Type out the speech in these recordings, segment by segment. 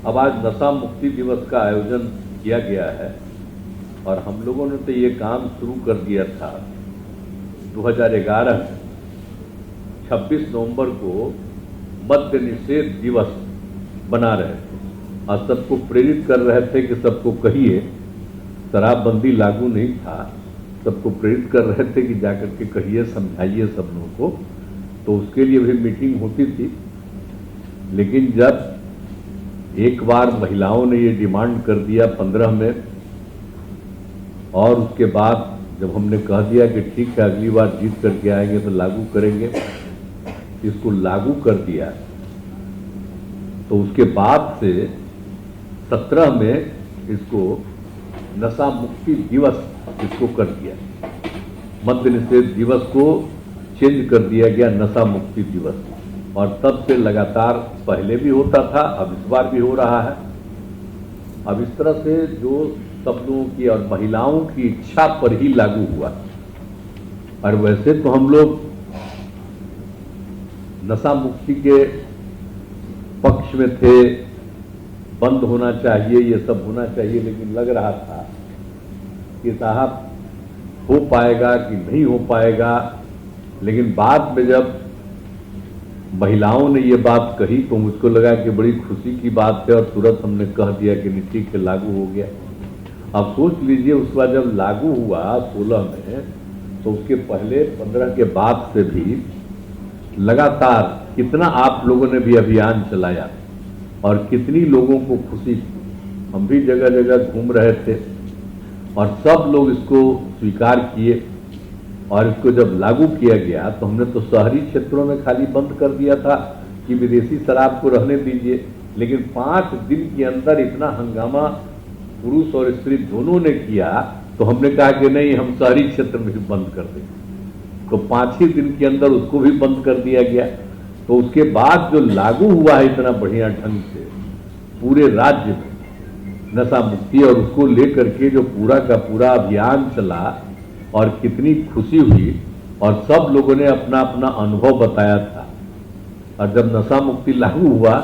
अब आज नशा मुक्ति दिवस का आयोजन किया गया है और हम लोगों ने तो ये काम शुरू कर दिया था 2011 में। 26 नवंबर को मद्य निषेध दिवस बना रहे थे और सबको प्रेरित कर रहे थे कि सबको कहिए, शराबबंदी लागू नहीं था, सबको प्रेरित कर रहे थे कि जाकर के कहिए, समझाइए सब लोगों को। तो उसके लिए भी मीटिंग होती थी। लेकिन जब एक बार महिलाओं ने ये डिमांड कर दिया 15 में, और उसके बाद जब हमने कह दिया कि ठीक है अगली बार जीत करके आएंगे तो लागू करेंगे, इसको लागू कर दिया। तो उसके बाद से 17 में इसको नशा मुक्ति दिवस इसको कर दिया, मद्य निषेध दिवस को चेंज कर दिया गया नशा मुक्ति दिवस। और तब से लगातार, पहले भी होता था, अब इस बार भी हो रहा है। अब इस तरह से जो सब लोगों की और महिलाओं की इच्छा पर ही लागू हुआ। और वैसे तो हम लोग नशा मुक्ति के पक्ष में थे, बंद होना चाहिए, ये सब होना चाहिए, लेकिन लग रहा था कि साहब हो पाएगा कि नहीं हो पाएगा। लेकिन बाद में जब महिलाओं ने ये बात कही तो मुझको लगा कि बड़ी खुशी की बात है और तुरंत हमने कह दिया कि नहीं ठीक है लागू हो गया। अब सोच लीजिए उसके बाद जब लागू हुआ 16 में, तो उसके पहले 15 के बाद से भी लगातार कितना आप लोगों ने भी अभियान चलाया और कितनी लोगों को खुशी थी। हम भी जगह जगह घूम रहे थे और सब लोग इसको स्वीकार किए। और इसको जब लागू किया गया तो हमने तो शहरी क्षेत्रों में खाली बंद कर दिया था कि विदेशी शराब को रहने दीजिए, लेकिन 5 दिन के अंदर इतना हंगामा पुरुष और स्त्री दोनों ने किया तो हमने कहा कि नहीं, हम शहरी क्षेत्र में भी बंद कर देंगे। तो 5 ही दिन के अंदर उसको भी बंद कर दिया गया। तो उसके बाद जो लागू हुआ है इतना बढ़िया ढंग से पूरे राज्य में नशा मुक्ति, और उसको लेकर के जो पूरा का पूरा अभियान चला और कितनी खुशी हुई और सब लोगों ने अपना अपना अनुभव बताया था। और जब नशा मुक्ति लागू हुआ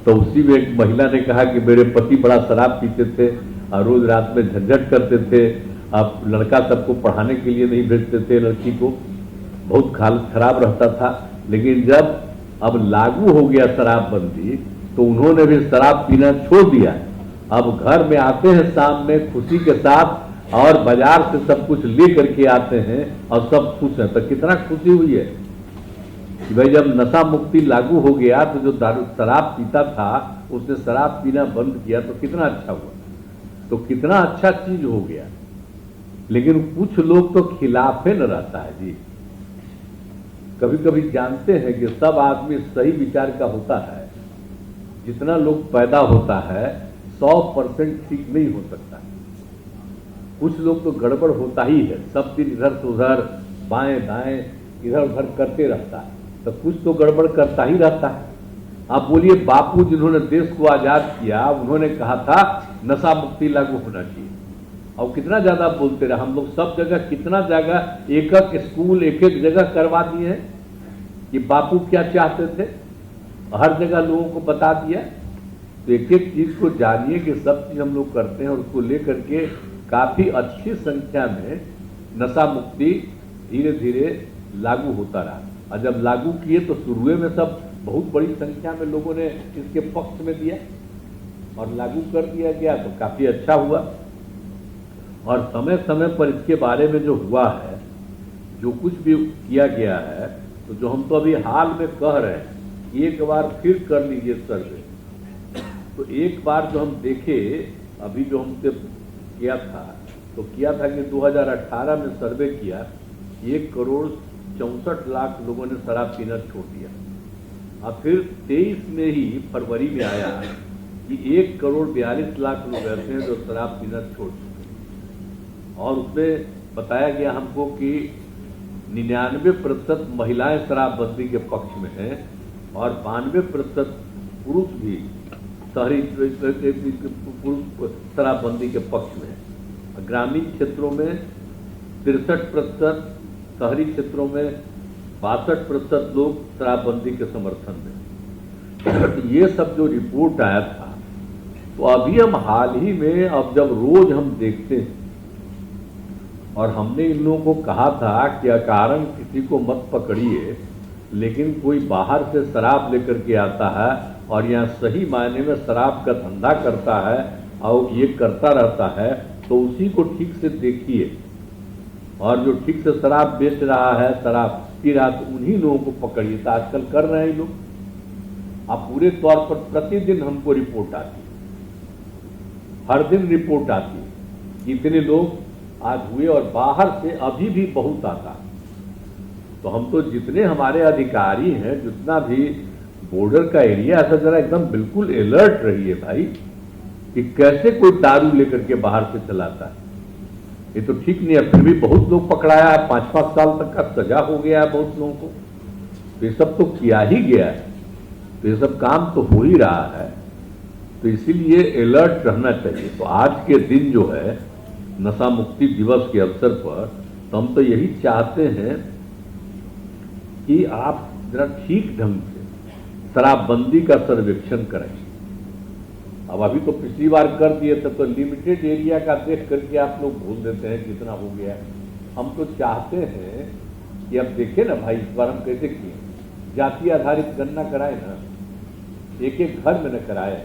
तो उसी में एक महिला ने कहा कि मेरे पति बड़ा शराब पीते थे और रोज रात में झंझट करते थे, अब लड़का सबको पढ़ाने के लिए नहीं भेजते थे, लड़की को बहुत हालत खराब रहता था। लेकिन जब अब लागू हो गया शराबबंदी तो उन्होंने भी शराब पीना छोड़ दिया। अब घर में आते हैं शाम में खुशी के साथ और बाजार से सब कुछ ले करके आते हैं और सब खुश हैं। तो कितना खुशी हुई है कि भाई जब नशा मुक्ति लागू हो गया तो जो शराब पीता था उसने शराब पीना बंद किया, तो कितना अच्छा हुआ, तो कितना अच्छा चीज हो गया। लेकिन कुछ लोग तो खिलाफे न रहता है जी। कभी कभी जानते हैं कि सब आदमी सही विचार का होता है, जितना लोग पैदा होता है 100% ठीक नहीं हो सकता। कुछ लोग तो गड़बड़ होता ही है, सब दिन इधर से उधर, बाएं दाएं, इधर उधर करते रहता है, तो कुछ तो गड़बड़ करता ही रहता है। आप बोलिए, बापू जिन्होंने देश को आजाद किया उन्होंने कहा था नशा मुक्ति लागू होना चाहिए, और कितना ज्यादा बोलते रहे हम लोग, सब जगह कितना जगह एक एक स्कूल एक एक जगह करवा दिए हैं कि बापू क्या चाहते थे, हर जगह लोगों को बता दिया। तो एक एक चीज को जानिए कि सब चीज हम लोग करते हैं और उसको लेकर के काफी अच्छी संख्या में नशा मुक्ति धीरे धीरे लागू होता रहा। और जब लागू किए तो शुरू में सब बहुत बड़ी संख्या में लोगों ने इसके पक्ष में दिया और लागू कर दिया गया, तो काफी अच्छा हुआ। और समय समय पर इसके बारे में जो हुआ है, जो कुछ भी किया गया है, तो जो हम तो अभी हाल में कह रहे हैं, एक बार फिर कर लीजिए सर्वे। तो एक बार जो हम देखे, अभी जो हमसे किया था, तो किया था कि 2018 में सर्वे किया, 1,64,00,000 लोगों ने शराब पीना छोड़ दिया। और फिर 23 में ही फरवरी में आया कि 1,42,00,000 लोग ऐसे हैं जो शराब पीना छोड़ चुके। और उसमें बताया गया हमको कि 99% महिलाएं शराबबंदी के पक्ष में हैं और 92% पुरुष भी पुरुष शराबबंदी के पक्ष में है। ग्रामीण क्षेत्रों में 63%, शहरी क्षेत्रों में 62% लोग शराबबंदी के समर्थन में। ये सब जो रिपोर्ट आया था तो अभी हम हाल ही में, अब जब रोज हम देखते हैं, और हमने इन लोगों को कहा था कि अकारण किसी को मत पकड़िए, लेकिन कोई बाहर से शराब लेकर के आता है और यहाँ सही मायने में शराब का धंधा करता है और ये करता रहता है, तो उसी को ठीक से देखिए। और जो ठीक से शराब बेच रहा है, शराब पी रहा, तो उन्हीं लोगों को पकड़िए। तो आजकल कर रहे हैं लोग। अब पूरे तौर पर प्रतिदिन हमको रिपोर्ट आती है, हर दिन रिपोर्ट आती है कि इतने लोग आज हुए, और बाहर से अभी भी बहुत आता है। तो हम तो जितने हमारे अधिकारी हैं, जितना भी बॉर्डर का एरिया है, जरा एकदम बिल्कुल अलर्ट रहिए भाई कि कैसे कोई दारू लेकर के बाहर से चलाता है। ये तो ठीक नहीं है। फिर भी बहुत लोग पकड़ाया है, 5-5 साल तक का सजा हो गया है बहुत लोगों को। तो ये सब तो किया ही गया है, तो ये सब काम तो हो ही रहा है। तो इसीलिए अलर्ट रहना चाहिए। तो आज के दिन जो है नशा मुक्ति दिवस के अवसर पर, तो हम तो यही चाहते हैं कि आप जरा ठीक ढंग से शराबबंदी का सर्वेक्षण करें। अब अभी तो पिछली बार कर दिए थे, तो लिमिटेड एरिया का देख करके आप लोग भूल देते हैं कितना हो गया। हम तो चाहते हैं कि अब देखें ना भाई, इस बार हम कैसे किए, जाति आधारित गणना कराए ना, एक एक घर में न कराए,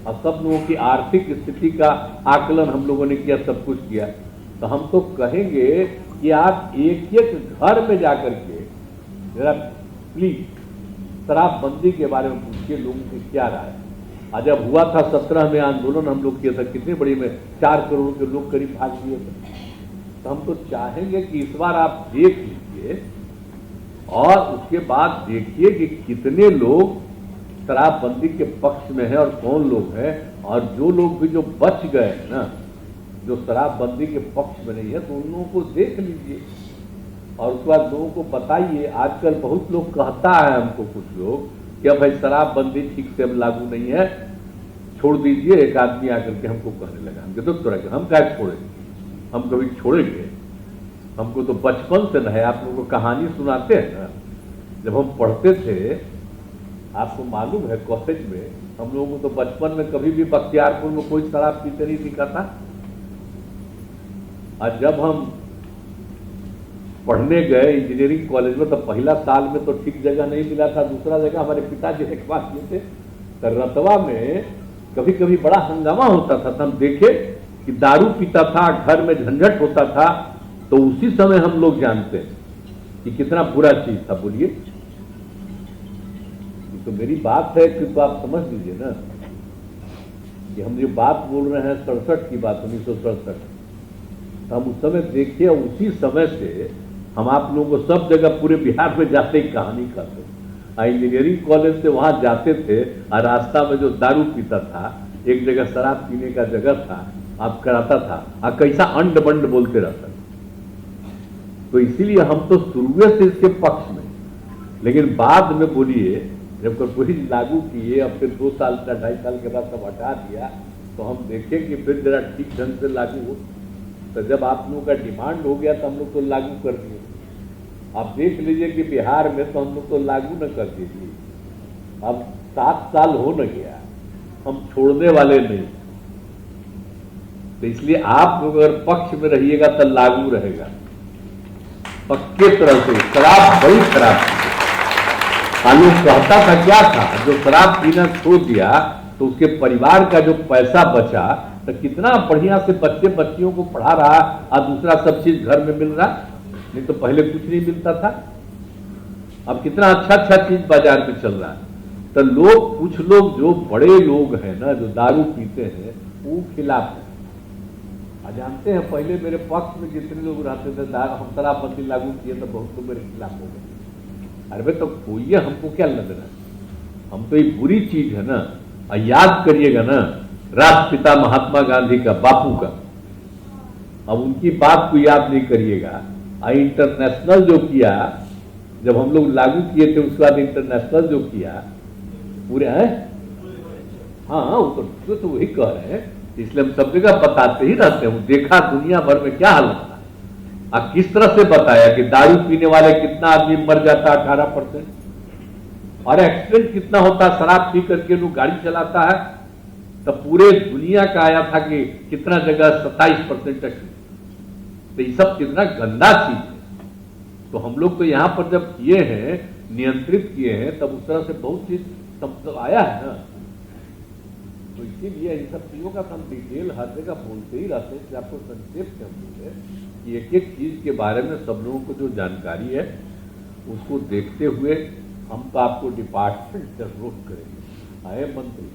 और सब लोगों की आर्थिक स्थिति का आकलन हम लोगों ने किया, सब कुछ किया। तो हम तो कहेंगे कि आप एक एक घर में जाकर के जरा प्लीज शराबबंदी के बारे में पूछिए लोगों की क्या राय है। आज जब हुआ था 17 में आंदोलन हम लोग किया था, कितनी बड़ी में 4 करोड़ के लोग करीब भाग लिए थे। तो हम तो चाहेंगे कि इस बार आप देख लीजिए, और उसके बाद देखिए कि कितने लोग शराबबंदी के पक्ष में है और कौन लोग हैं, और जो लोग भी जो बच गए हैं ना, जो शराबबंदी के पक्ष में नहीं है, तो उन लोगों को देख लीजिए और उसके बाद लोगों को बताइए। आजकल बहुत लोग कहता है हमको, कुछ लोग, कि अब भाई शराबबंदी ठीक से अब लागू नहीं है, छोड़ दीजिए। एक आदमी आकर के हमको कहने लगा, हम तो थोड़ा हम क्या छोड़ेंगे, हम कभी छोड़ेंगे? हमको तो बचपन से न है, आप लोगों को कहानी सुनाते हैं ना, जब हम पढ़ते थे, आपको मालूम है कॉलेज में हम लोगों को तो बचपन में कभी भी बख्तियारपुर में कोई शराब पीते नहीं दिखा था। और जब हम पढ़ने गए इंजीनियरिंग कॉलेज में, तो पहला साल में तो ठीक जगह नहीं मिला था, दूसरा जगह हमारे पिताजी के पास लिए थे। तो रतवा में कभी कभी बड़ा हंगामा होता था, तो हम देखे कि दारू पीता था, घर में झंझट होता था। तो उसी समय हम लोग जानते हैं कि कितना बुरा चीज था। बोलिए, तो मेरी बात है कि तो आप समझ लीजिए ना कि हम जो बात बोल रहे हैं 67 की बात, 1967, तो हम उस समय देखिए, उसी समय से हम आप लोगों को सब जगह पूरे बिहार में जाते ही कहानी करते। इंजीनियरिंग कॉलेज से वहां जाते थे, और रास्ता में जो दारू पीता था, एक जगह शराब पीने का जगह था, आप कराता था, और कैसा अंड बंड बोलते रहता। तो इसीलिए हम तो शुरू से इसके पक्ष में, लेकिन बाद में बोलिए जब कोई लागू किए, अब फिर 2 साल 2.5 साल के बाद सब हटा दिया, तो हम देखें कि फिर जरा ठीक ढंग से लागू हो। तो जब आप लोगों का डिमांड हो गया, तो हम लोग तो लागू कर दिए। आप देख लीजिए कि बिहार में तो हम लोग तो लागू न कर दीजिए। अब 7 साल हो न गया, हम छोड़ने वाले नहीं। तो इसलिए आप लोग अगर पक्ष में रहिएगा तो लागू रहेगा पक्के तरह से। शराब बड़ी खराब थी। कानून कहता था क्या था, जो शराब पीना छोड़ दिया तो उसके परिवार का जो पैसा बचा, तो कितना बढ़िया से बच्चे बच्चियों को पढ़ा रहा, और दूसरा सब चीज घर में मिल रहा। नहीं तो पहले कुछ नहीं मिलता था, अब कितना अच्छा अच्छा चीज बाजार में चल रहा है। तो लोग, कुछ लोग जो बड़े लोग हैं ना, जो दारू पीते हैं, वो खिलाफ है। जानते हैं पहले मेरे पक्ष में जितने लोग रहते थे, हम शराबबंदी लागू किए तो बहुत लोग मेरे खिलाफ हो गए। अरे भाई, तो कोई हमको क्या लग रहा है, हम तो ये बुरी चीज है ना। और याद करिएगा ना, राष्ट्रपिता महात्मा गांधी का, बापू का, अब उनकी बात को याद नहीं करिएगा। इंटरनेशनल जो किया, जब हम लोग लागू किए थे, उसके बाद इंटरनेशनल जो किया पूरे हैं, हाँ वो तो वही कह रहे हैं, इसलिए हम सब जगह बताते ही रहते हैं। देखा दुनिया भर में क्या हाल था, और किस तरह से बताया कि दारू पीने वाले कितना आदमी मर जाता, 18%, और एक्सीडेंट कितना होता, शराब पी करके लोग गाड़ी चलाता है, तब पूरे दुनिया का आया था कि कितना जगह 27% टच हुई। तो ये सब कितना गंदा चीज है। तो हम लोग तो यहां पर जब किए हैं, नियंत्रित किए हैं, तब उस तरह से बहुत चीज सब आया है ना। तो इसीलिए इन सब चीजों का हम डिटेल हर जगह बोलते ही रहते हैं कि आपको संक्षेप से हम बोले कि एक एक चीज के बारे में सब लोगों को जो जानकारी है उसको देखते हुए हम तो आपको डिपार्टमेंट से अनुरोध करेंगे। आए मंत्री,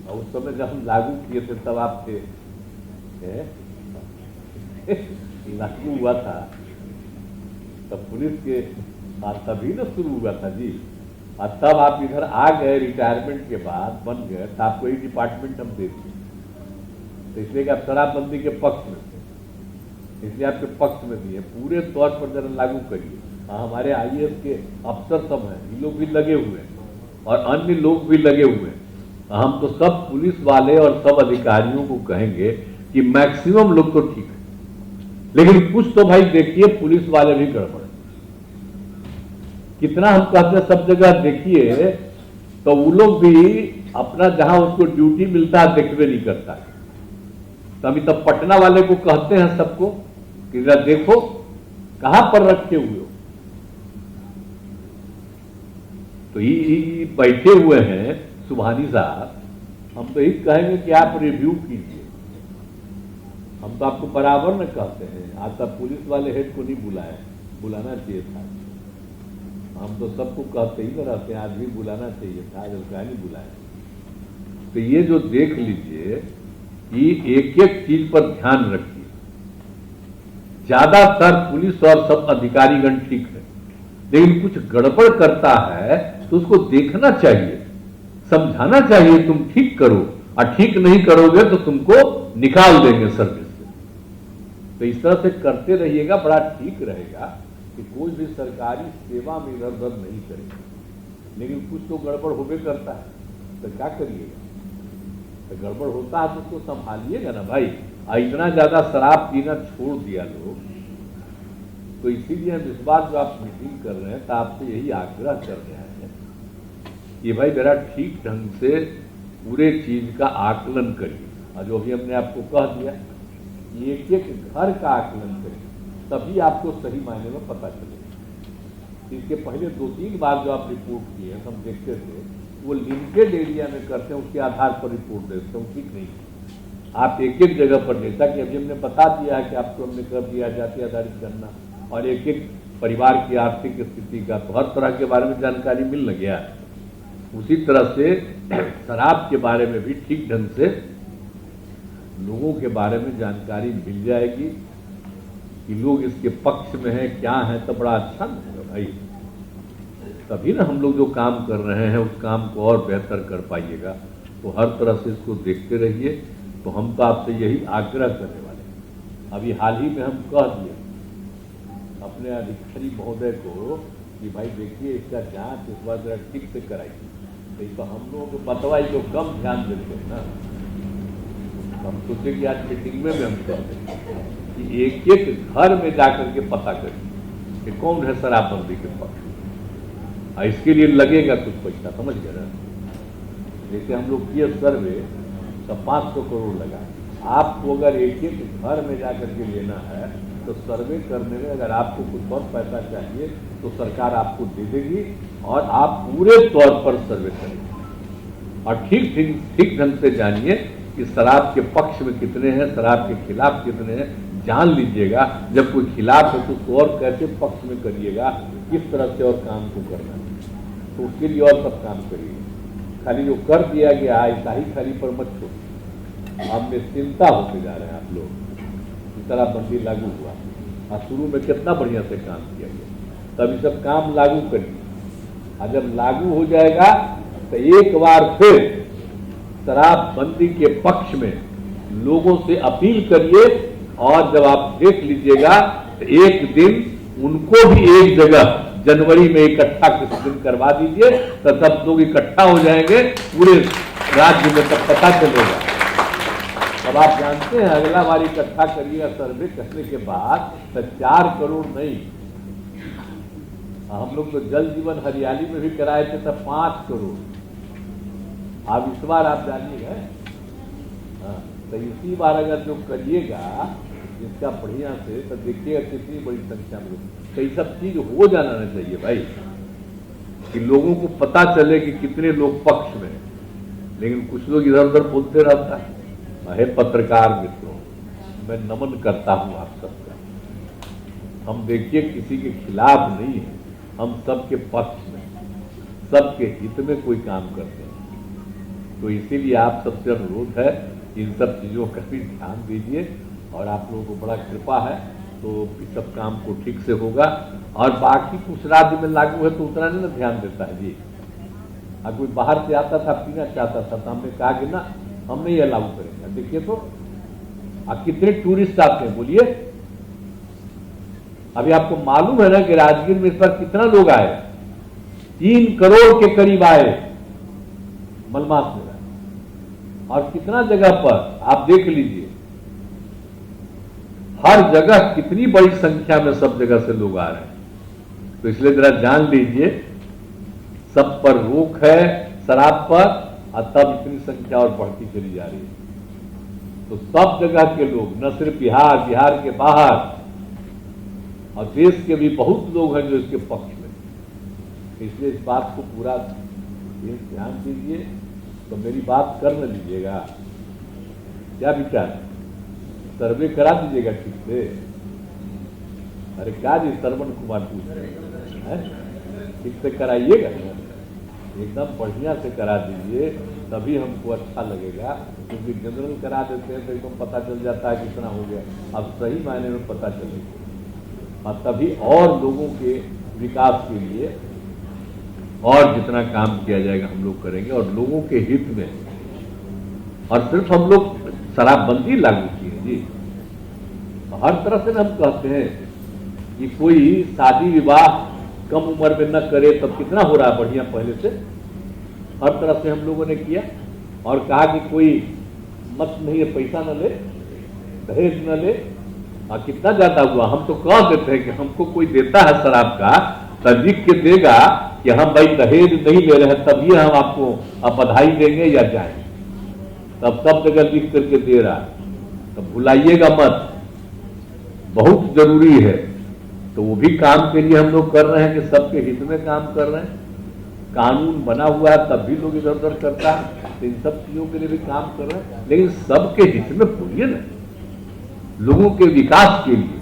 और उस समय जब हम लागू किए थे तब आप थे, लागू हुआ था तब पुलिस के तभी ना शुरू हुआ था जी। और तब आप इधर आ गए रिटायरमेंट के बाद, बन गए, तो आपको एक डिपार्टमेंट हम दे दिए। तो इसलिए कि आप शराबबंदी के पक्ष में थे, इसलिए आपके पक्ष में दिए। पूरे तौर पर जरा लागू करिए। हमारे आईएएस के अफसर सब हैं, ये लोग भी लगे हुए हैं और अन्य लोग भी लगे हुए हैं। हम तो सब पुलिस वाले और सब अधिकारियों को कहेंगे कि मैक्सिमम लोग तो ठीक है, लेकिन कुछ तो भाई देखिए पुलिस वाले भी गड़बड़। कितना हम कहते हैं सब जगह देखिए, तो वो लोग भी अपना जहां उसको ड्यूटी मिलता है देखवे नहीं करता है। तो अभी तब पटना वाले को कहते हैं सबको कि जरा देखो कहां पर रखे हुए हो। तो ये बैठे हुए हैं सुभानी साहब, हम तो यही कहेंगे कि आप रिव्यू कीजिए। हम तो आपको बराबर में कहते हैं, आज तक पुलिस वाले हेड को नहीं बुलाया, बुलाना चाहिए था। हम तो सबको कहते ही रहते हैं, आज भी बुलाना चाहिए था, आज नहीं बुलाया। तो ये जो देख लीजिए कि एक एक चीज पर ध्यान रखिए। ज्यादातर पुलिस और सब अधिकारीगण ठीक है, लेकिन कुछ गड़बड़ करता है तो उसको देखना चाहिए, समझाना चाहिए, तुम ठीक करो, और ठीक नहीं करोगे तो तुमको निकाल देंगे सर्विस से। तो इस तरह से करते रहिएगा, बड़ा ठीक रहेगा कि कोई भी सरकारी सेवा में इधर उधर नहीं करेगा। लेकिन कुछ तो गड़बड़ होबे करता है, तो क्या करिएगा? तो गड़बड़ होता है तो उसको संभालिएगा ना भाई। इतना ज्यादा शराब पीना छोड़ दिया लोग, तो इसीलिए हम इस बार जो आप मीटिंग कर रहे हैं तो आपसे यही आग्रह कर रहे हैं कि भाई जरा ठीक ढंग से पूरे चीज का आकलन करिए। और जो भी हमने आपको कह दिया, एक एक घर का आकलन करिए, तभी आपको सही मायने में पता चलेगा। इसके पहले 2-3 बार जो आप रिपोर्ट किए हम देखते थे, वो लिमिटेड एरिया में करते हैं, उसके आधार पर रिपोर्ट देते हैं, ठीक नहीं। आप एक एक जगह पर जैसा कि अभी हमने बता दिया है कि आपको हमने कर दिया जाति आधारित करना, और एक एक परिवार की आर्थिक स्थिति का, तो हर तरह के बारे में जानकारी मिल गया है। उसी तरह से शराब के बारे में भी ठीक ढंग से लोगों के बारे में जानकारी मिल जाएगी कि लोग इसके पक्ष में हैं, क्या है, तो बड़ा अच्छा होगा भाई। तभी ना हम लोग जो काम कर रहे हैं उस काम को और बेहतर कर पाइएगा। तो हर तरह से इसको देखते रहिए। तो हम तो आपसे यही आग्रह करने वाले हैं। अभी हाल ही में हम कह दिए अपने अधिकारी महोदय को कि भाई देखिए इसका जांच इस बार जरा ठीक से कराइए। तो हम लोगों को बतवाई तो कम ध्यान देते हैं ना। हम सोचे कि आज मीटिंग में हम कहते हैं कि एक एक घर में जाकर के पता करिए कि कौन है शराबबंदी के पक्ष में। इसके लिए लगेगा कुछ पैसा, समझ गए ना। जैसे हम लोग किए सर्वे तो 500 करोड़ लगा। आपको अगर एक एक घर में जाकर के लेना है तो सर्वे करने में अगर आपको कुछ और पैसा चाहिए तो सरकार आपको दे देगी, और आप पूरे तौर पर सर्वे करेंगे। और ठीक ढंग से जानिए कि शराब के पक्ष में कितने हैं, शराब के खिलाफ कितने हैं, जान लीजिएगा। जब कोई खिलाफ है तो उसको और कैसे पक्ष में करिएगा, किस तरह से और काम को करना है, तो उसके लिए और सब काम करिए। खाली जो कर दिया गया ऐसा ही खाली पर मत छोड़िए। आप निश्चिंता होते जा रहे हैं आप लोग। शराबबंदी लागू हुआ और शुरू में कितना बढ़िया से काम किया गया, तभी सब काम लागू करिए। और जब लागू हो जाएगा तो एक बार फिर शराबबंदी के पक्ष में लोगों से अपील करिए, और जब आप देख लीजिएगा तो एक दिन उनको भी एक जगह जनवरी में इकट्ठा किसी दिन करवा दीजिए, तो सब लोग इकट्ठा हो जाएंगे पूरे राज्य में, तब पता चलेगा। अब आप जानते हैं अगला बार इकट्ठा करिएगा सर्वे करने के बाद तो 4 करोड़ नहीं, हम लोग तो जल जीवन हरियाली में भी कराए थे तब 5 करोड़। अब इस बार आप जानिएगा हाँ, तो इसी बार अगर जो करिएगा इसका बढ़िया से, तो देखिएगा कितनी बड़ी संख्या में। तो ये सब चीज हो जाना चाहिए भाई, कि लोगों को पता चले कि कितने लोग पक्ष में। लेकिन कुछ लोग इधर उधर बोलते रहता है। हे पत्रकार मित्रों, मैं नमन करता हूं आप सबका। हम देखिए किसी के खिलाफ नहीं है, हम सबके पक्ष में, सबके हित में कोई काम करते हैं। तो इसीलिए आप सबसे अनुरोध है, इन सब चीजों का भी ध्यान दीजिए। और आप लोगों को बड़ा कृपा है तो इस सब काम को ठीक से होगा। और बाकी कुछ राज्य में लागू है तो उतना नहीं ना ध्यान देता है जी। अब कोई बाहर से आता था, पीना चाहता था, तो हमने कहा कि ना, हम नहीं अलाउ करेंगे। देखिए तो अब कितने टूरिस्ट आते हैं, बोलिए। अभी आपको मालूम है ना कि राजगीर में इस बार कितना लोग आए? 3 करोड़ के करीब आए मलमास में। और कितना जगह पर आप देख लीजिए, हर जगह कितनी बड़ी संख्या में सब जगह से लोग आ रहे हैं। तो इसलिए जरा जान लीजिए, सब पर रोक है शराब पर, और तब इतनी संख्या और बढ़ती चली जा रही है। तो सब जगह के लोग, न सिर्फ बिहार, बिहार के बाहर और देश के भी बहुत लोग हैं जो इसके पक्ष में। इसलिए इस बात को पूरा ध्यान दीजिए। तो मेरी बात कर न लीजिएगा, क्या विचार? सर्वे करा दीजिएगा ठीक से। अरे क्या जी, श्रवण कुमार पूछ रहे हैं, ठीक से कराइएगा, एकदम बढ़िया से करा दीजिए, तभी हमको अच्छा लगेगा। क्योंकि जनरल करा देते हैं तो एकदम पता चल जाता है कितना हो गया। अब सही मायने में पता चलेगा, और तभी और लोगों के विकास के लिए और जितना काम किया जाएगा हम लोग करेंगे, और लोगों के हित में। और सिर्फ हम लोग शराबबंदी लागू की है जी, हर तरह से हम कहते हैं कि कोई शादी विवाह कम उम्र में न करे, तब कितना हो रहा है बढ़िया पहले से। हर तरह से हम लोगों ने किया और कहा कि कोई मत नहीं है, पैसा न ले, दहेज न ले। और कितना ज्यादा हुआ, हम तो कह देते हैं कि हमको कोई देता है शराब का, तो लिख के देगा कि हम भाई दहेज नहीं ले रहे हैं, तभी हम आपको अब बधाई देंगे या जाएंगे। तब सब जगह लिख करके दे रहा है, तब भुलाइएगा मत, बहुत जरूरी है। तो वो भी काम के लिए हम लोग कर रहे हैं कि सबके हित में काम कर रहे हैं। कानून बना हुआ है तब भी लोग इधर उधर करता है, तो इन सब चीजों के लिए भी काम कर रहे हैं। लेकिन सबके हित में बोलिए ना, लोगों के विकास के लिए।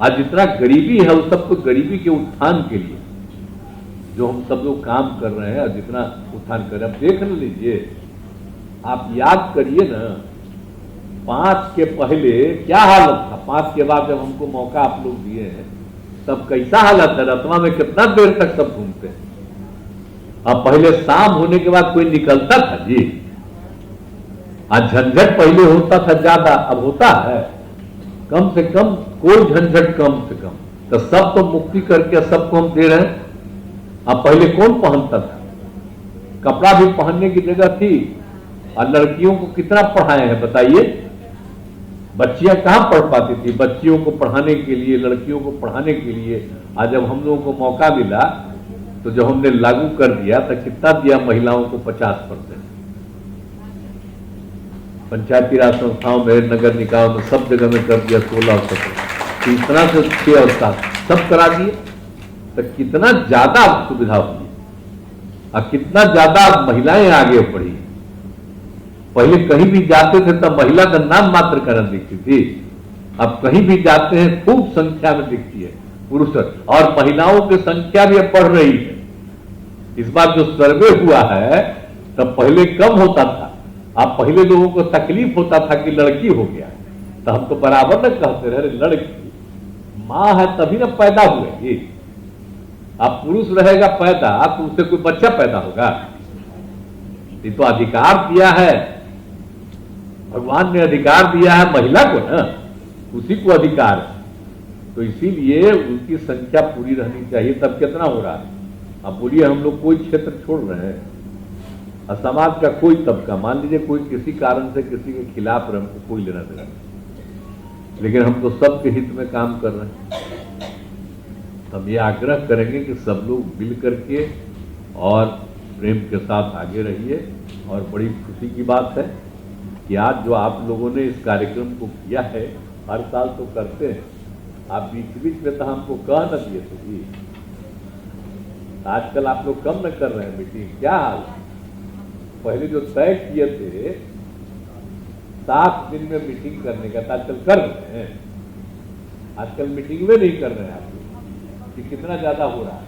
आज जितना गरीबी है उस सबको गरीबी के उत्थान के लिए जो हम सब लोग काम कर रहे हैं, और जितना उत्थान कर रहे हैं। अब देख लीजिए, आप याद करिए ना, 5 के पहले क्या हालत था, 5 के बाद जब हमको मौका आप लोग दिए हैं तब कैसा हालत है। रतवा में कितना देर तक सब घूमते हैं। अब पहले शाम होने के बाद कोई निकलता था जी, आज झंझट पहले होता था ज्यादा, अब होता है कम से कम, कोई झंझट कम से कम। तो सब तो मुक्ति करके सबको हम दे रहे हैं। अब पहले कौन पहनता था, कपड़ा भी पहनने की जगह थी। और लड़कियों को कितना पढ़ाए हैं बताइए, बच्चियां कहां पढ़ पाती थी। बच्चियों को पढ़ाने के लिए, लड़कियों को पढ़ाने के लिए आज जब हम लोगों को मौका मिला, तो जब हमने लागू कर दिया तो कितना दिया महिलाओं को? 50%। पंचायती राज संस्थाओं में, नगर निकायों में, सब जगह में कर दिया 16 और 17। इतना से 6 और 7 सब करा दिए। तो कितना ज्यादा सुविधा हुई और कितना ज्यादा महिलाएं आगे बढ़ी। पहले कहीं भी जाते थे तब महिला का नाम मात्र कारण दिखती थी, अब कहीं भी जाते हैं खूब संख्या में दिखती है पुरुष, और महिलाओं की संख्या भी अब बढ़ रही है। इस बार जो सर्वे हुआ है तब पहले कम होता था। अब पहले लोगों को तकलीफ होता था कि लड़की हो गया, तो हम तो बराबर न कहते रहे, लड़की मां है तभी न पैदा हुए। अब पुरुष रहेगा पैदा तो उससे कोई बच्चा पैदा होगा? ये तो अधिकार दिया है भगवान ने, अधिकार दिया है महिला को ना, उसी को अधिकार है। तो इसीलिए उनकी संख्या पूरी रहनी चाहिए। तब कितना हो रहा है? अब बोलिए, हम लोग कोई क्षेत्र छोड़ रहे हैं, और समाज का कोई तबका, मान लीजिए कोई किसी कारण से किसी के खिलाफ रहे, हमको कोई लेना देना नहीं, लेकिन हम तो सबके हित में काम कर रहे हैं। हम ये आग्रह करेंगे कि सब लोग मिल करके और प्रेम के साथ आगे रहिए। और बड़ी खुशी की बात है कि आज जो आप लोगों ने इस कार्यक्रम को किया है, हर साल तो करते हैं, आप बीच बीच में तो हमको कह न दिए थे जी। आजकल आप लोग कम न कर रहे हैं मीटिंग, क्या हाल है? पहले जो तय किए थे 7 दिन में मीटिंग करने का, आजकल कर रहे हैं। आजकल मीटिंग में नहीं कर रहे हैं आप लोग, कि कितना ज्यादा हो रहा है।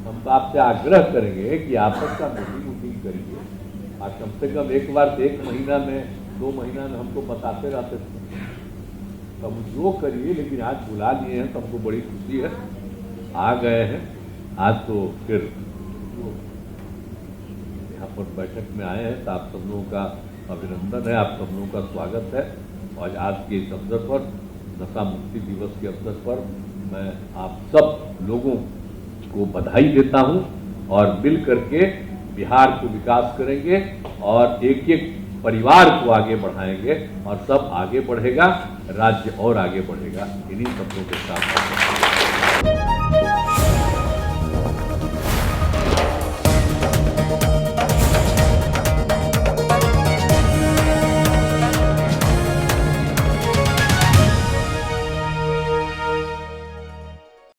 हम तो आपसे आग्रह करेंगे कि आपस का मीटिंग करिए, और कम से कम एक बार 1 महीना में 2 महीना में हमको बताते रहते थे। तो हम जो करिए, लेकिन आज बुला लिए हैं तो हमको बड़ी खुशी है, आ गए हैं। आज तो फिर यहाँ पर बैठक में आए हैं तो आप सब लोगों का अभिनंदन है, आप सब लोगों का स्वागत है। और आज के इस अवसर पर, नशा मुक्ति दिवस के अवसर पर, मैं आप सब लोगों को बधाई देता हूं और मिल करके बिहार को विकास करेंगे और एक एक परिवार को आगे बढ़ाएंगे और सब आगे बढ़ेगा, राज्य और आगे बढ़ेगा। इन्हीं शब्दों के साथ